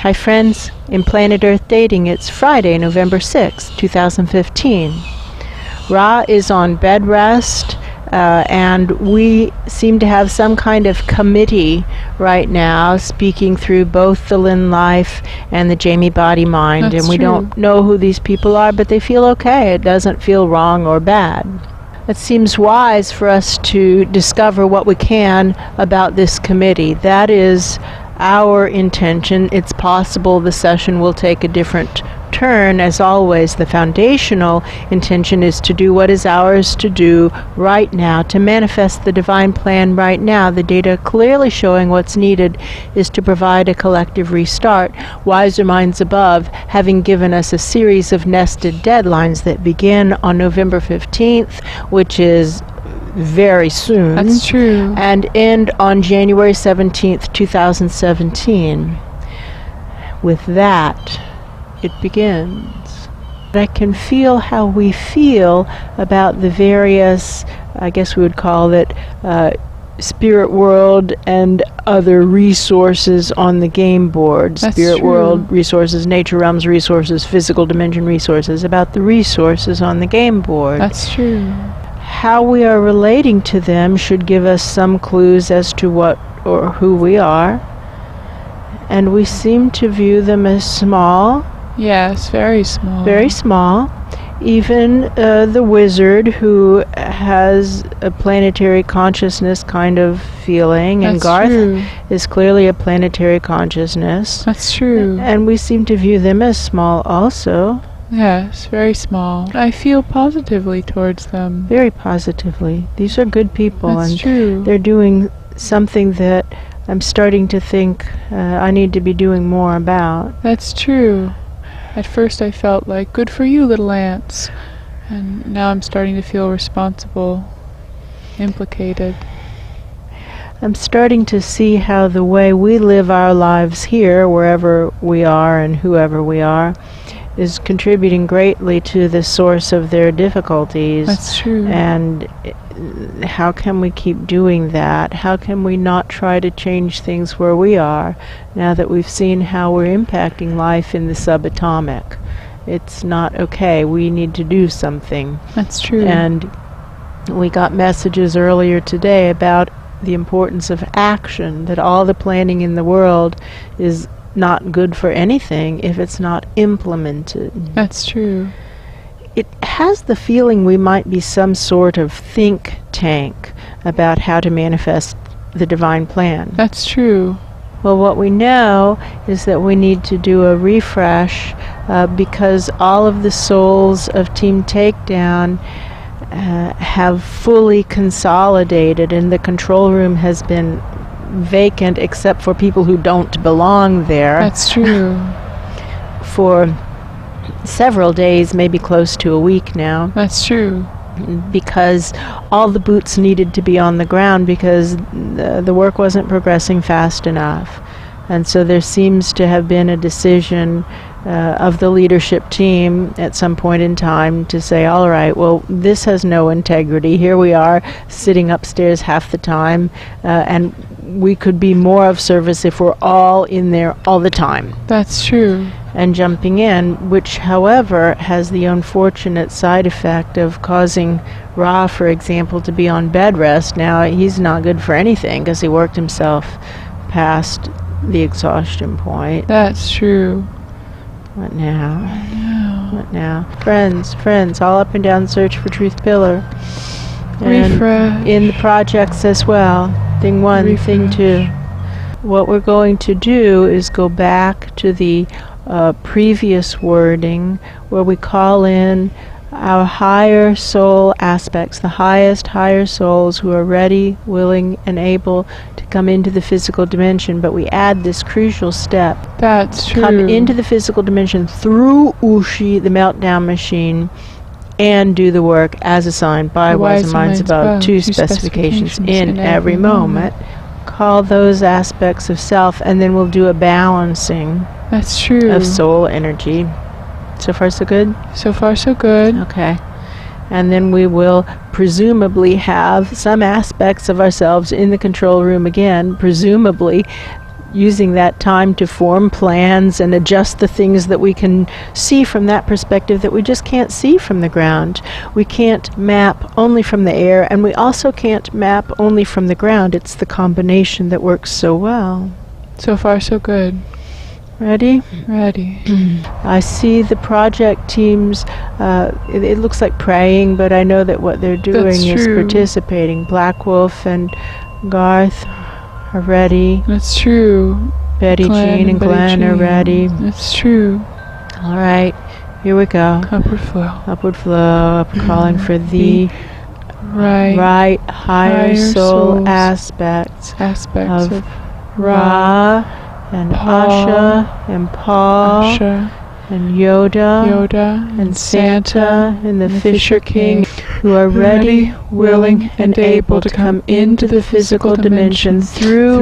Hi friends, in Planet Earth Dating, it's Friday, November 6, 2015. Ra is on bed rest, and we seem to have some kind of committee right now speaking through both the Lynn Life and the Lynn-Body-Mind. That's and we true. don't know who these people are, but they feel okay. It doesn't feel wrong or bad. It seems wise for us to discover what we can about this committee. That is our intention. It's possible the session will take a different turn. As always, the foundational intention is to do what is ours to do right now, to manifest the divine plan right now. The data clearly showing what's needed is to provide a collective restart. Wiser minds above having given us a series of nested deadlines that begin on November 15th, which is very soon. That's true. And end on January 17th, 2017. With that, it begins. I can feel how we feel about the various, I guess we would call it, spirit world and other resources on the game board. That's Spirit true. world resources, nature realms resources, physical dimension resources, about the resources on the game board. That's true. How we are relating to them should give us some clues as to what or who we are. And we seem to view them as small. Yes, very small. Very small. Even the wizard, who has a planetary consciousness kind of feeling, and That's Garth true. is clearly a planetary consciousness. That's true. And we seem to view them as small also. Yes, very small. I feel positively towards them. Very positively. These are good people. That's and true. they're doing something that I'm starting to think I need to be doing more about. That's true. At first I felt like, good for you, little ants. And now I'm starting to feel responsible, implicated. I'm starting to see how the way we live our lives here, wherever we are and whoever we are, is contributing greatly to the source of their difficulties. That's true. And how can we keep doing that? How can we not try to change things where we are now that we've seen how we're impacting life in the subatomic? It's not okay. We need to do something. That's true. And we got messages earlier today about the importance of action, that all the planning in the world is not good for anything if it's not implemented. That's true. It has the feeling we might be some sort of think tank about how to manifest the divine plan. That's true. Well, what we know is that we need to do a refresh because all of the souls of Team Takedown have fully consolidated, and the control room has been vacant except for people who don't belong there. That's true. For several days, maybe close to a week now, That's true. because all the boots needed to be on the ground because the work wasn't progressing fast enough. And so there seems to have been a decision of the leadership team at some point in time to say, all right, well, this has no integrity. Here we are sitting upstairs half the time, and we could be more of service if we're all in there all the time. That's true. And jumping in, which, however, has the unfortunate side effect of causing Ra, for example, to be on bed rest. Now, he's not good for anything because he worked himself past the exhaustion point. That's true. What now? No. What now? Friends, all up and down search for Truth Pillar. And Refresh. in the projects as well. Thing 1, thing 2. What we're going to do is go back to the previous wording where we call in our higher soul aspects, the higher souls who are ready, willing, and able to come into the physical dimension. But we add this crucial step. That's true. Come into the physical dimension through Ushi, the meltdown machine, and do the work as assigned by The Wiser Minds above. Two specifications in every moment. Call those aspects of self, and then we'll do a balancing That's true. of soul energy. So far, so good? So far, so good. Okay. And then we will presumably have some aspects of ourselves in the control room again, presumably using that time to form plans and adjust the things that we can see from that perspective that we just can't see from the ground. We can't map only from the air, and we also can't map only from the ground. It's the combination that works so well. So far, so good. Ready? Ready. I see the project teams, it looks like praying, but I know that what they're doing is participating. Black Wolf and Garth are ready. That's true. Betty Jean and Glenn are ready. That's true. All right, here we go. Upward flow. Upward flow, up calling for the right higher soul aspects of Ra and Asha and Pa and Yoda and Santa and the Fisher King, who are ready, willing, and able to come into the physical dimension through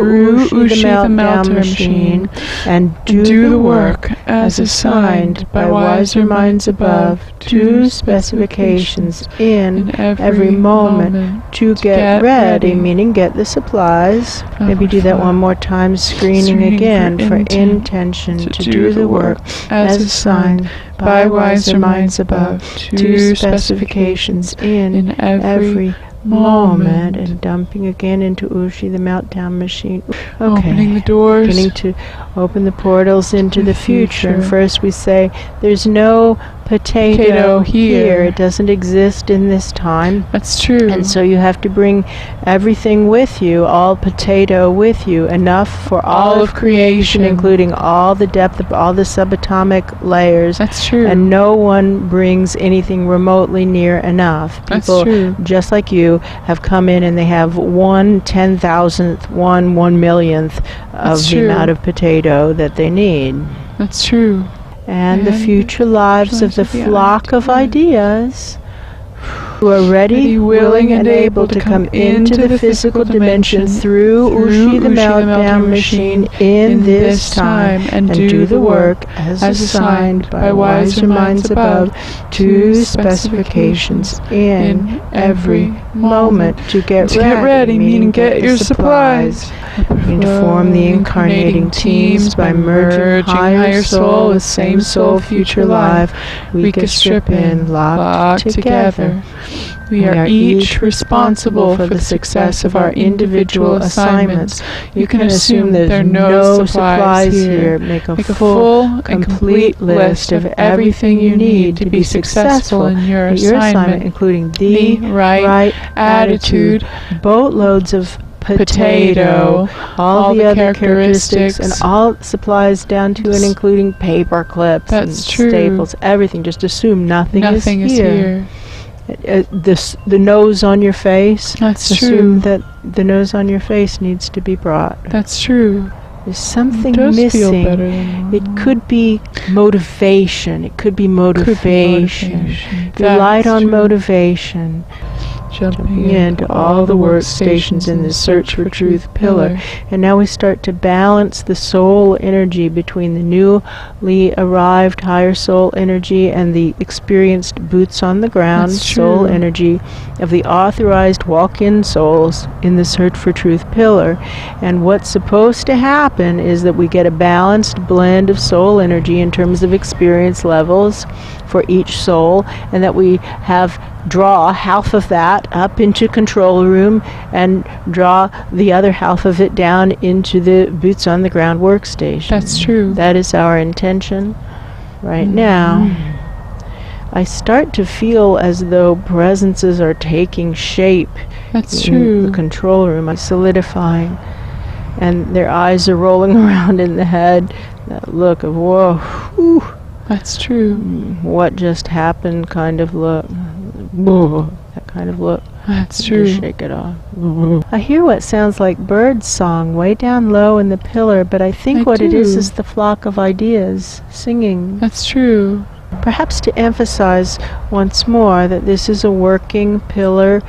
Ushi the Meltdown Machine and do the work as assigned by wiser minds above, to specifications in every moment to get ready, meaning get the supplies. Maybe do that one more time, screening again for intention to do the work as assigned by wiser minds above, to specifications in every moment, and dumping again into Ushi the Meltdown Machine. Okay. Opening the doors. Beginning to open the portals into the future. And first we say, there's no potato here. It doesn't exist in this time. That's true. And so you have to bring everything with you, all potato with you, enough for all of creation, including all the depth of all the subatomic layers. That's true. And no one brings anything remotely near enough. People just like you have come in and they have 1/10,000th, 1/1,000,000th of the amount of potato that they need. That's true. And the future lives of the flock of ideas who are ready, willing, and able to come into the physical dimension through Ushi the Meltdown Machine in this time and do the work as assigned by wiser minds above, to specifications in every moment to get ready, meaning get your supplies. And to form the incarnating teams by merging higher soul with same soul future life, we can strip in, locked together. We are each responsible for the success of our individual assignments. You can assume there are no supplies here. Make a full, complete list of everything you need to be successful in your assignment, including the right attitude, boatloads of potato, all the other characteristics, and all supplies down to and including paper clips and staples, everything. Just assume nothing is here. The nose on your face. That's assume that the nose on your face needs to be brought. That's true. There's something missing. It could be motivation. It could be motivation. Relied on motivation. Jumping into all the workstations in the Search for Truth pillar. And now we start to balance the soul energy between the newly arrived higher soul energy and the experienced boots on the ground soul energy of the authorized walk-in souls in the Search for Truth pillar. And what's supposed to happen is that we get a balanced blend of soul energy in terms of experience levels for each soul, and that we draw half of that up into control room and draw the other half of it down into the boots on the ground workstation. That's true. That is our intention right now. I start to feel as though presences are taking shape. That's in true. The control room, I'm solidifying, and their eyes are rolling around in the head. That look of whoa, whew. That's true. What just happened kind of look. Whoa, that kind of look. That's true. Just shake it off. I hear what sounds like bird song way down low in the pillar, but I think it is the flock of ideas singing. That's true. Perhaps to emphasize once more that this is a working pillar.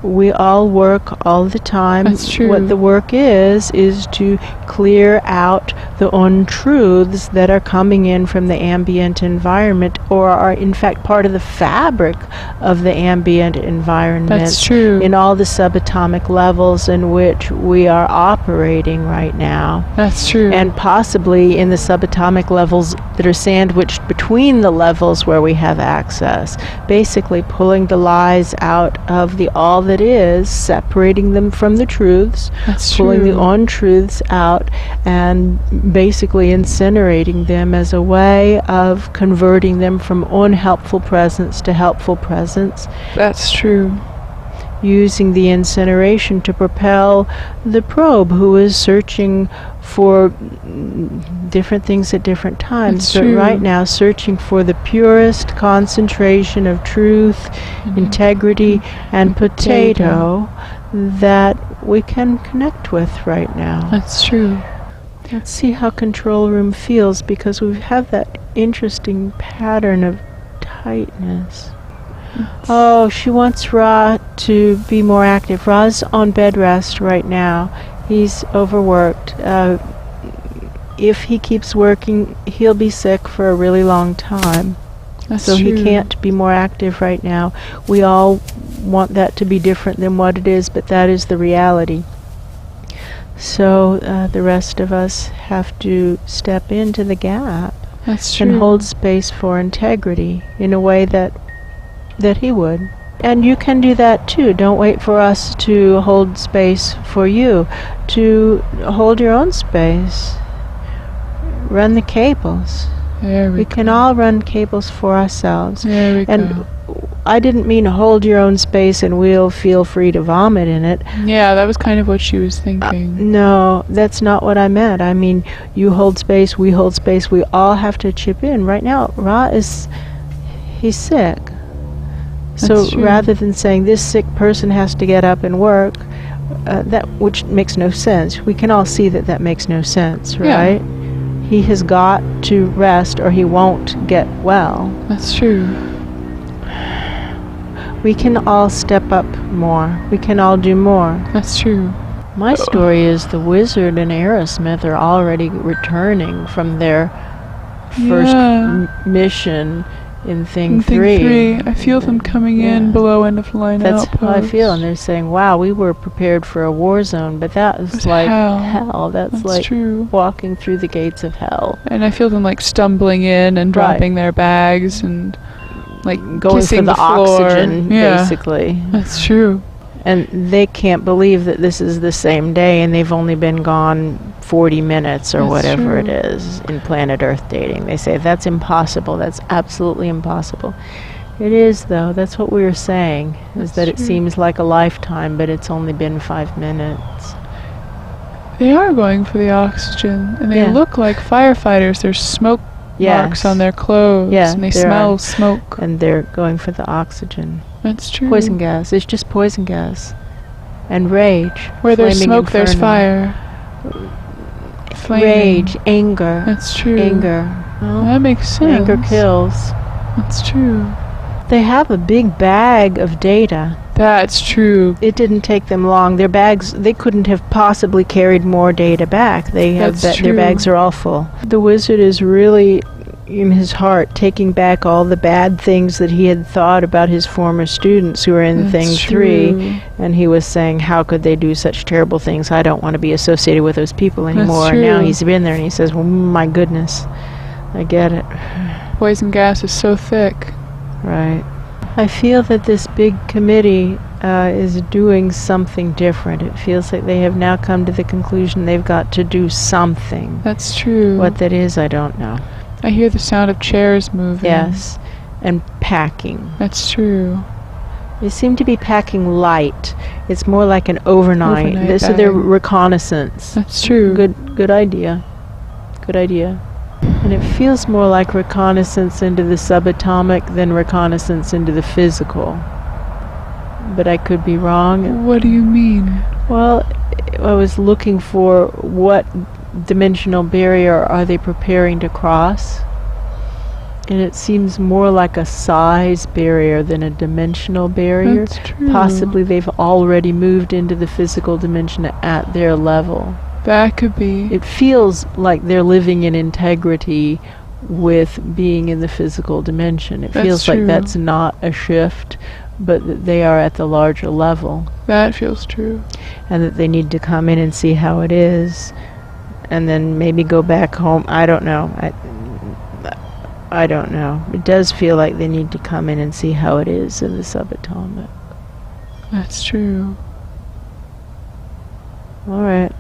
We all work all the time. That's true. What the work is to clear out the untruths that are coming in from the ambient environment, or are in fact part of the fabric of the ambient environment. That's true. In all the subatomic levels in which we are operating right now. That's true. And possibly in the subatomic levels that are sandwiched between the levels where we have access, basically pulling the lies out of the all that is, separating them from the truths, That's pulling true. the untruths out, and basically incinerating them as a way of converting them from unhelpful presence to helpful presence. That's true. Using the incineration to propel the probe, who is searching for different things at different times, That's but true. right now searching for the purest concentration of truth, integrity, and potato that we can connect with right now. That's true. Let's see how control room feels, because we have that interesting pattern of tightness. Oh, she wants Ra to be more active. Ra's on bed rest right now. He's overworked. If he keeps working, he'll be sick for a really long time. That's So true. he can't be more active right now. We all want that to be different than what it is, but that is the reality. So the rest of us have to step into the gap That's true. and hold space for integrity in a way that he would. And you can do that too. Don't wait for us to hold space for you. To hold your own space. Run the cables. There we We go. can all run cables for ourselves. There we And go. I didn't mean hold your own space and we'll feel free to vomit in it. Yeah, that was kind of what she was thinking. No, that's not what I meant. I mean, you hold space, we hold space, we all have to chip in. Right now, he's sick. So That's true. rather than saying this sick person has to get up and work, which makes no sense. We can all see that makes no sense, Yeah. right? He has got to rest or he won't get well. That's true. We can all step up more. We can all do more. That's true. My story is the wizard and Aerosmith are already returning from their first Yeah. mission in Thing In Thing 3. 3, I feel them coming in Yeah. below end of line That's outposts. how I feel, and they're saying, wow, we were prepared for a war zone, but that was It's like hell. That's That's like true. walking through the gates of hell. And I feel them like stumbling in and Right. dropping their bags and like Going kissing for the floor. oxygen, Yeah. basically. That's true. And they can't believe that this is the same day and they've only been gone 40 minutes or That's whatever true. it is in planet Earth dating. They say that's impossible. That's absolutely impossible. It is, though. That's what we were saying, is That's that it true. seems like a lifetime, but it's only been 5 minutes. They are going for the oxygen, and they Yeah. look like firefighters. There's smoke marks Yes. on their clothes, Yeah, and they there smell are. smoke. And they're going for the oxygen. That's true. Poison gas. It's just poison gas. And rage. Where there's Flaming smoke, there's inferno. fire. Flaming. Rage. Anger. That's true. Anger. Well, That makes sense. anger kills. That's true. They have a big bag of data. That's true. It didn't take them long. Their bags, they couldn't have possibly carried more data back. They have That's their true. bags are all full. The wizard is really, in his heart, taking back all the bad things that he had thought about his former students who were in That's Thing true. 3. And he was saying, how could they do such terrible things? I don't want to be associated with those people anymore. And now true. he's been there and he says, well, my goodness, I get it. Poison gas is so thick. Right. I feel that this big committee is doing something different. It feels like they have now come to the conclusion they've got to do something. That's true. What that is, I don't know. I hear the sound of chairs moving. Yes. And packing. That's true. They seem to be packing light. It's more like an overnight. Overnight So they're bag. reconnaissance. That's true. Good idea. Good idea. And it feels more like reconnaissance into the subatomic than reconnaissance into the physical. But I could be wrong. What do you mean? Well, I was looking for what dimensional barrier are they preparing to cross. And it seems more like a size barrier than a dimensional barrier. That's true. Possibly they've already moved into the physical dimension at their level. That could be. It feels like they're living in integrity with being in the physical dimension. It That's feels true. like that's not a shift, but that they are at the larger level. That feels true. And that they need to come in and see how it is, and then maybe go back home. I don't know. I don't know. It does feel like they need to come in and see how it is in the subatomic. That's true. All right.